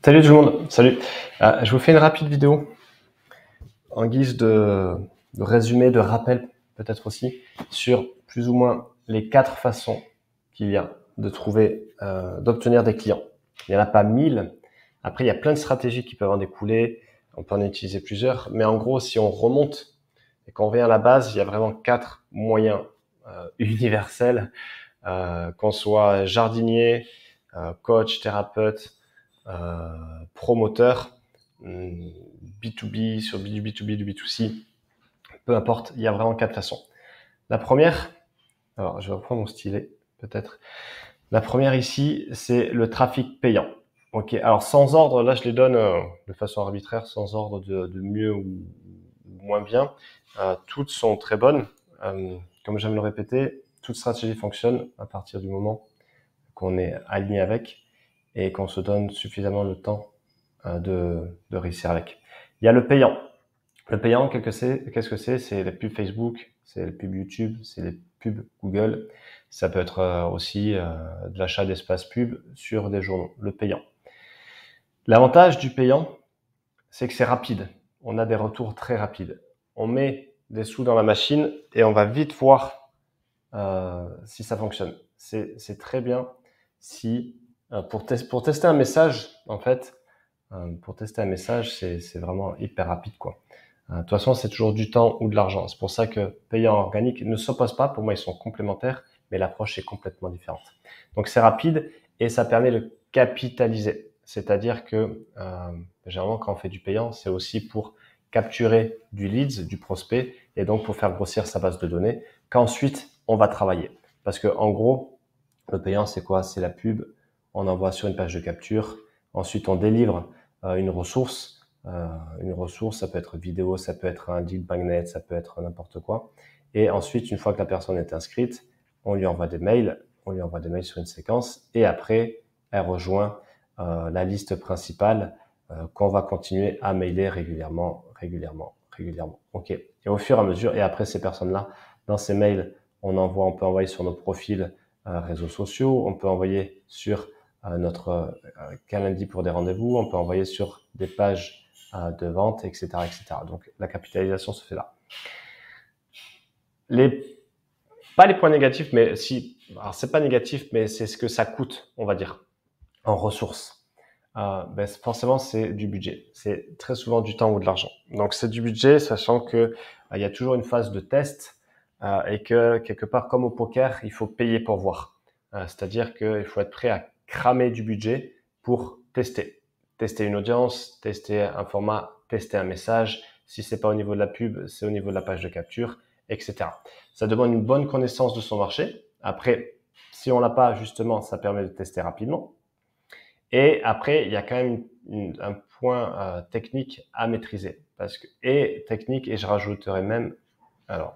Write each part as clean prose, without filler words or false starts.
Salut tout le monde, salut. Je vous fais une rapide vidéo en guise de résumé, de rappel peut-être aussi, sur plus ou moins les 4 façons qu'il y a de trouver, d'obtenir des clients. Il n'y en a pas 1000. Après, il y a plein de stratégies qui peuvent en découler. On peut en utiliser plusieurs. Mais en gros, si on remonte et qu'on revient à la base, il y a vraiment 4 moyens universels, qu'on soit jardinier, coach, thérapeute, promoteur, B2B, sur du B2B, du B2C, peu importe, il y a vraiment 4 façons. La première, alors je vais reprendre mon stylet peut-être. La première ici, c'est le trafic payant. Ok, alors sans ordre, là je les donne de façon arbitraire, sans ordre de mieux ou moins bien. Toutes sont très bonnes. Comme j'aime le répéter, toute stratégie fonctionne à partir du moment qu'on est aligné avec et qu'on se donne suffisamment le temps de réussir avec. Il y a le payant. Le payant, qu'est-ce que c'est? C'est les pubs Facebook, c'est les pubs YouTube, c'est les pubs Google. Ça peut être aussi de l'achat d'espace pub sur des journaux. Le payant. L'avantage du payant, c'est que c'est rapide. On a des retours très rapides. On met des sous dans la machine et on va vite voir si ça fonctionne. C'est très bien si pour tester un message, en fait, pour tester un message, c'est vraiment hyper rapide, quoi. De toute façon, c'est toujours du temps ou de l'argent. C'est pour ça que payant organique ne s'oppose pas. Pour moi, ils sont complémentaires, mais l'approche est complètement différente. Donc, c'est rapide et ça permet de capitaliser. C'est-à-dire que généralement, quand on fait du payant, c'est aussi pour capturer du leads, du prospect, et donc pour faire grossir sa base de données, qu'ensuite on va travailler. Parce que en gros, le payant, c'est quoi? C'est la pub. On envoie sur une page de capture. Ensuite, on délivre une ressource. Une ressource, ça peut être vidéo, ça peut être un lead magnet, ça peut être n'importe quoi. Et ensuite, une fois que la personne est inscrite, on lui envoie des mails. On lui envoie des mails sur une séquence. Et après, elle rejoint la liste principale qu'on va continuer à mailer régulièrement. OK. Et au fur et à mesure, et après ces personnes-là, dans ces mails, on peut envoyer sur nos profils réseaux sociaux, on peut envoyer sur notre calendrier pour des rendez-vous, on peut envoyer sur des pages de vente, etc., etc. Donc la capitalisation se fait là. Pas les points négatifs, mais si, alors c'est pas négatif, mais c'est ce que ça coûte, on va dire, en ressources. Forcément, c'est du budget. C'est très souvent du temps ou de l'argent. Donc, c'est du budget, sachant que il y a toujours une phase de test et que quelque part, comme au poker, il faut payer pour voir. C'est-à-dire qu'il faut être prêt à cramer du budget pour tester. Tester une audience, tester un format, tester un message. Si c'est pas au niveau de la pub, c'est au niveau de la page de capture, etc. Ça demande une bonne connaissance de son marché. Après, si on l'a pas, justement, ça permet de tester rapidement. Et après, il y a quand même un point technique à maîtriser. Technique, et je rajouterai même, alors,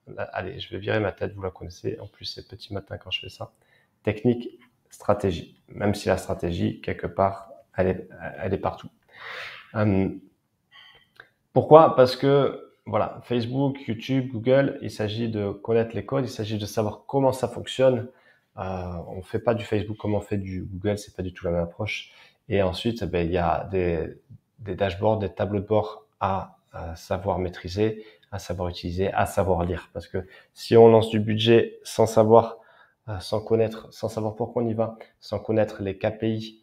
là, allez, je vais virer ma tête, vous la connaissez, en plus c'est petit matin quand je fais ça. Technique, stratégie. Même si la stratégie, quelque part, elle est partout. Pourquoi? Parce que, voilà, Facebook, YouTube, Google, il s'agit de connaître les codes, il s'agit de savoir comment ça fonctionne. On fait pas du Facebook comme on fait du Google, c'est pas du tout la même approche. Et ensuite, il y a des dashboards, des tableaux de bord à savoir maîtriser, à savoir utiliser, à savoir lire. Parce que si on lance du budget sans savoir, sans connaître, sans savoir pourquoi on y va, sans connaître les KPI,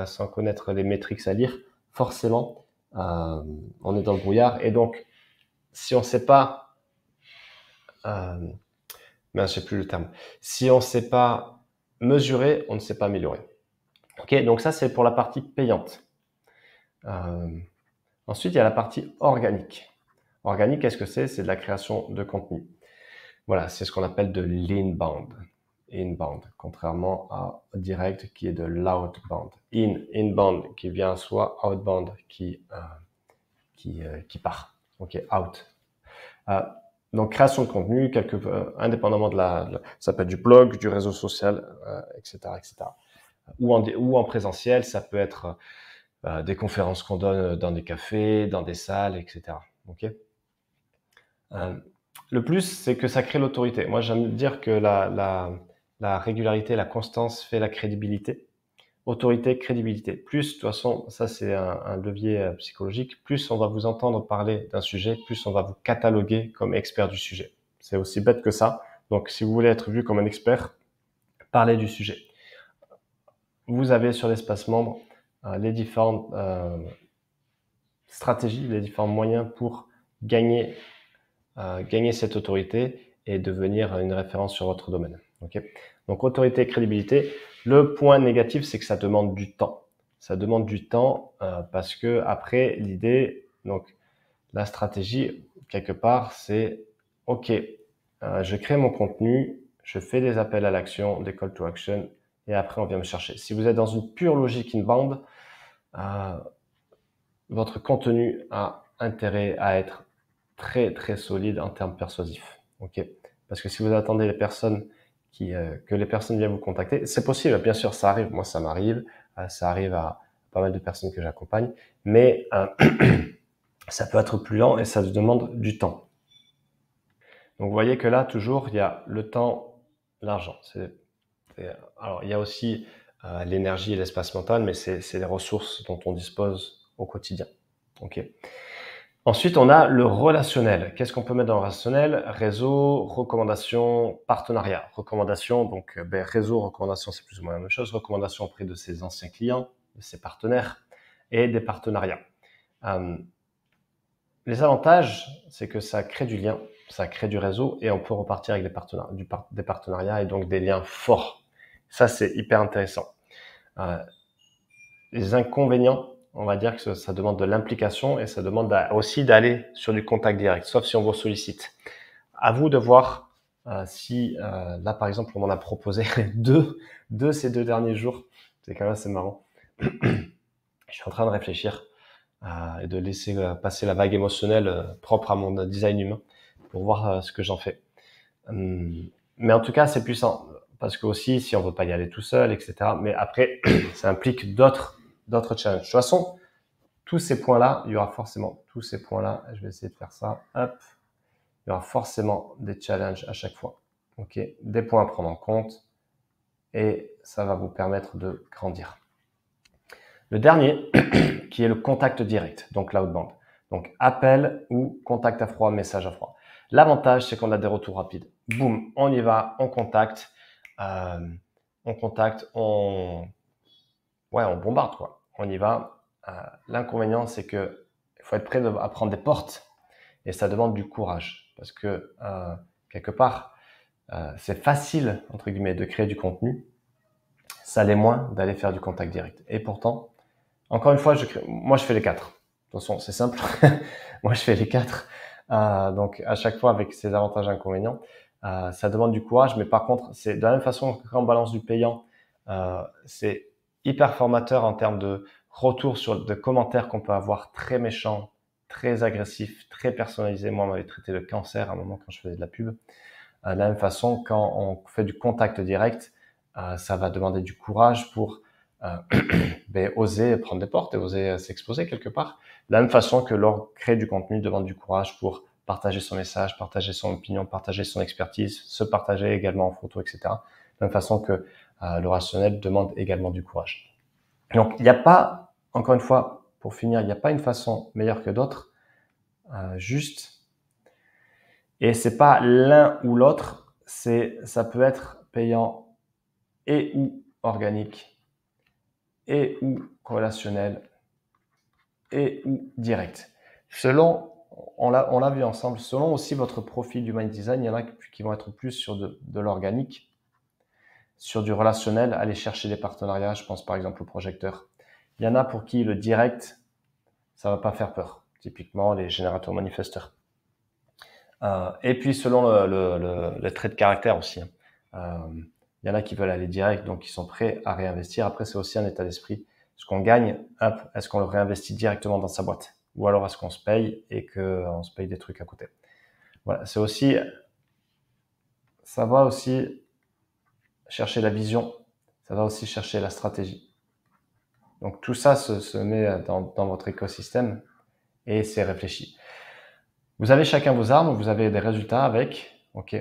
sans connaître les métriques à lire, forcément, on est dans le brouillard. Et donc, si on sait pas, je sais plus le terme. Si on ne sait pas mesurer, on ne sait pas améliorer. Ok, donc ça c'est pour la partie payante. Ensuite, il y a la partie organique. Organique, qu'est-ce que c'est? C'est de la création de contenu. Voilà, c'est ce qu'on appelle de l'inbound. Inbound, contrairement à direct qui est de l'outbound. Inbound qui vient soit outbound qui part. Ok, out. Donc, création de contenu, indépendamment ça peut être du blog, du réseau social, etc., etc. Ou en présentiel, ça peut être des conférences qu'on donne dans des cafés, dans des salles, etc. Okay. Le plus, c'est que ça crée l'autorité. Moi, j'aime dire que la régularité, la constance fait la crédibilité. autorité, crédibilité. Plus, de toute façon, ça c'est un levier psychologique, plus on va vous entendre parler d'un sujet, plus on va vous cataloguer comme expert du sujet. C'est aussi bête que ça. Donc, si vous voulez être vu comme un expert, parlez du sujet. Vous avez sur l'espace membre les différentes stratégies, les différents moyens pour gagner cette autorité et devenir une référence sur votre domaine. Okay. Donc, autorité et crédibilité. Le point négatif, c'est que ça demande du temps. Ça demande du temps parce que après, l'idée, donc la stratégie, quelque part, c'est OK, je crée mon contenu, je fais des appels à l'action, des call to action, et après, on vient me chercher. Si vous êtes dans une pure logique inbound, votre contenu a intérêt à être très très solide en termes persuasifs. Ok, parce que si vous attendez les personnes que les personnes viennent vous contacter, c'est possible, bien sûr, ça arrive. Moi, ça m'arrive, ça arrive à pas mal de personnes que j'accompagne, mais ça peut être plus lent et ça demande du temps. Donc, vous voyez que là, toujours, il y a le temps, l'argent. Alors, il y a aussi l'énergie et l'espace mental, mais c'est les ressources dont on dispose au quotidien. Ok. Ensuite, on a le relationnel. Qu'est-ce qu'on peut mettre dans le relationnel? Réseau, recommandation, partenariat. Recommandation, donc réseau, recommandation, c'est plus ou moins la même chose. Recommandation auprès de ses anciens clients, de ses partenaires et des partenariats. Les avantages, c'est que ça crée du lien, ça crée du réseau et on peut repartir avec des partenariats et donc des liens forts. Ça, c'est hyper intéressant. Les inconvénients, on va dire que ça demande de l'implication et ça demande aussi d'aller sur du contact direct, sauf si on vous sollicite. À vous de voir si, là par exemple, on m'en a proposé deux ces 2 derniers jours. C'est quand même assez marrant. Je suis en train de réfléchir et de laisser passer la vague émotionnelle propre à mon design humain pour voir ce que j'en fais. Mais en tout cas, c'est puissant parce que aussi, si on veut pas y aller tout seul, etc. Mais après, ça implique d'autres challenges. De toute façon, tous ces points-là, il y aura forcément tous ces points-là. Je vais essayer de faire ça. Hop. Il y aura forcément des challenges à chaque fois. Ok, des points à prendre en compte et ça va vous permettre de grandir. Le dernier, qui est le contact direct, donc l'outbound. Donc appel ou contact à froid, message à froid. L'avantage, c'est qu'on a des retours rapides. Boum, on y va, on contacte, on bombarde quoi. On y va. L'inconvénient, c'est que il faut être prêt à prendre des portes et ça demande du courage parce que quelque part, c'est facile entre guillemets de créer du contenu. Ça l'est moins d'aller faire du contact direct. Et pourtant, encore une fois, moi je fais les 4. De toute façon, c'est simple. Moi je fais les 4. Donc à chaque fois avec ses avantages et inconvénients. Ça demande du courage, mais par contre, c'est de la même façon que quand on balance du payant, c'est hyper formateur en termes de retour sur de commentaires qu'on peut avoir très méchants, très agressifs, très personnalisés. Moi, on m'avait traité de cancer à un moment quand je faisais de la pub. De la même façon, quand on fait du contact direct, ça va demander du courage pour oser prendre des portes et oser s'exposer quelque part. De la même façon que créer du contenu demande du courage pour partager son message, partager son opinion, partager son expertise, se partager également en photo, etc. De la même façon que le rationnel demande également du courage. Donc, il n'y a pas, encore une fois, pour finir, il n'y a pas une façon meilleure que d'autres, juste. Et c'est pas l'un ou l'autre, ça peut être payant et ou organique et ou relationnel et ou direct. Selon, on l'a vu ensemble, selon aussi votre profil du mind design, il y en a qui vont être plus sur de l'organique, sur du relationnel, aller chercher des partenariats, je pense par exemple au projecteur. Il y en a pour qui le direct, ça va pas faire peur, typiquement les générateurs manifesteurs. Et puis selon les traits de caractère aussi. Il y en a qui veulent aller direct, donc ils sont prêts à réinvestir. Après, c'est aussi un état d'esprit. Ce qu'on gagne, est-ce qu'on le réinvestit directement dans sa boîte? Ou alors est-ce qu'on se paye et qu'on se paye des trucs à côté? Voilà, ça va aussi chercher la vision, ça va aussi chercher la stratégie. Donc tout ça se met dans votre écosystème et c'est réfléchi. Vous avez chacun vos armes, vous avez des résultats avec, ok.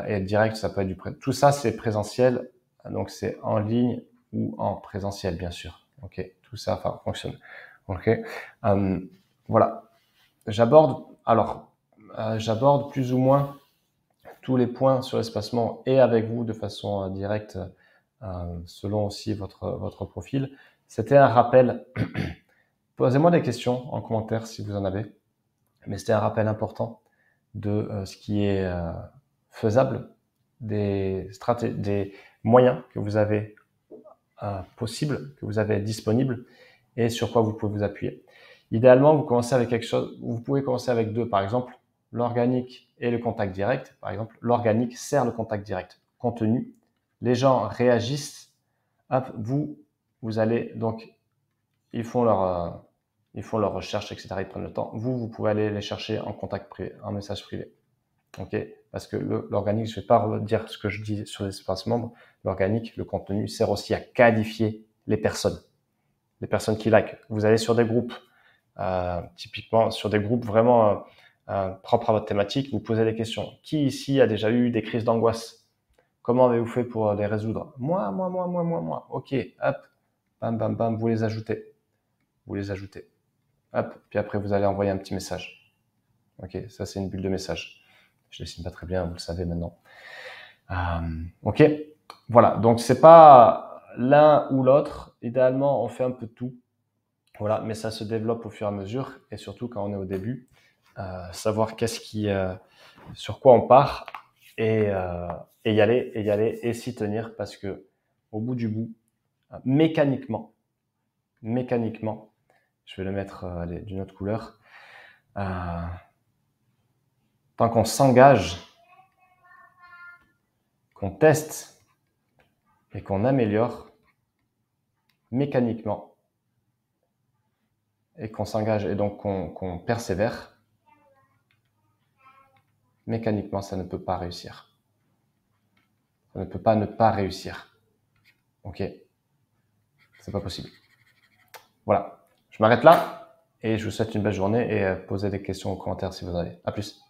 Et direct, ça peut être tout ça, c'est présentiel, donc c'est en ligne ou en présentiel, bien sûr. Ok, tout ça fonctionne. Ok, voilà. J'aborde plus ou moins tous les points sur l'espacement et avec vous de façon directe, selon aussi votre profil. C'était un rappel. Posez-moi des questions en commentaire si vous en avez. Mais c'était un rappel important de ce qui est faisable, des moyens que vous avez possibles, que vous avez disponibles et sur quoi vous pouvez vous appuyer. Idéalement, vous commencez avec quelque chose, vous pouvez commencer avec deux, par exemple, l'organique et le contact direct. Par exemple, l'organique sert le contact direct. Contenu, les gens réagissent, hop, vous allez, donc, ils font leur recherche, etc. Ils prennent le temps. Vous pouvez aller les chercher en contact privé, en message privé. Ok, parce que l'organique, je ne vais pas redire ce que je dis sur l'espace membre. L'organique, le contenu, sert aussi à qualifier les personnes qui like. Vous allez sur des groupes, typiquement sur des groupes vraiment propres à votre thématique, vous posez des questions. Qui ici a déjà eu des crises d'angoisse? Comment avez-vous fait pour les résoudre? Moi. Ok, hop, bam, bam, bam, vous les ajoutez. Hop, puis après vous allez envoyer un petit message. Ok, ça c'est une bulle de message. Je dessine pas très bien, vous le savez maintenant. Ok, voilà. Donc c'est pas l'un ou l'autre. Idéalement, on fait un peu de tout. Voilà, mais ça se développe au fur et à mesure, et surtout quand on est au début, savoir sur quoi on part, et y aller, et s'y tenir, parce que au bout du bout, mécaniquement, je vais le mettre d'une autre couleur. Tant qu'on s'engage, qu'on teste et qu'on améliore mécaniquement, et qu'on s'engage et donc qu'on persévère, mécaniquement, ça ne peut pas réussir. Ça ne peut pas ne pas réussir. Ok, c'est pas possible. Voilà, je m'arrête là et je vous souhaite une belle journée et posez des questions aux commentaires si vous en avez. À plus.